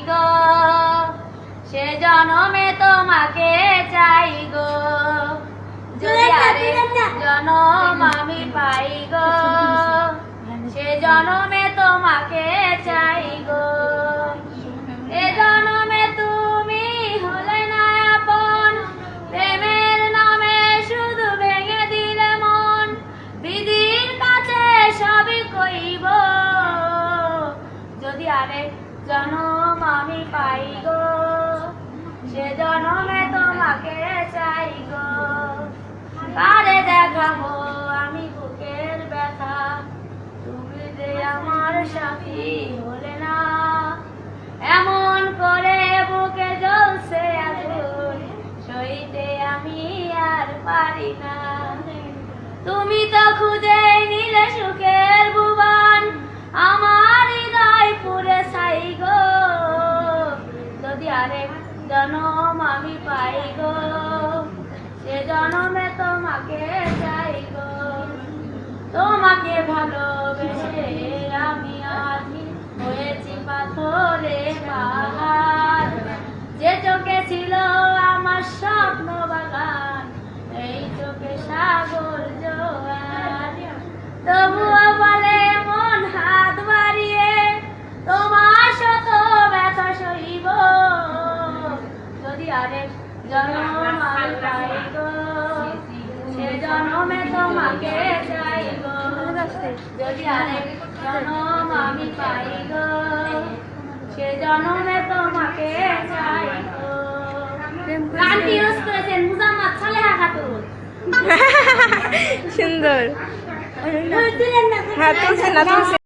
গো, সে জনমে তোমাকে চাই গো, যদি আরেক জনম আমি পাই গো, সে জনমে তোমাকে চাই গো। এ জনমে তুমি হলে না আপন, প্রেমের নামে শুধু ভেঙে দিলে মন, বিধির কাছে সবই কইব, যদি আরেক জনম আমি পাই গো, সে জনমে তোমাকে চাই গো। কারে দেখাবো আমি বুকের ব্যথা, তুমি যে আমার সাথী হলে না, এমন করে বুকে জ্বলছে আগুন, সইতে আমি আর পারি না। তুমি তো খুঁজে নিলে সুখের ভুবন, আমার হৃদয় পুরে ছাই গো, যদি আরেক জনম আমি পাই গো, সে জনমে তোমাকে চাই গো। তোমাকে ভালোবেসে আমি আজ হয়েছি পাথরে পাহাড়, যে চোখে ছিল আমার স্বপ্ন বাগান, এই চোখে সাগর জোয়ার। তবুও বলে মন হাত বাড়িয়ে তোমার শত ব্যথা সইব, যদি আরেক জনম আমি পাই গো, সে জনমে তোমাকে চাই গো, যদি আরেক জনম আমি পাই গো, সে জনমে তোমাকে চাই গো। গানটি রোজ করেছেন মুজাম্মাদ সালেহা খাতুন। সুন্দর। হ্যাঁ, তুলছে না, তুলছে।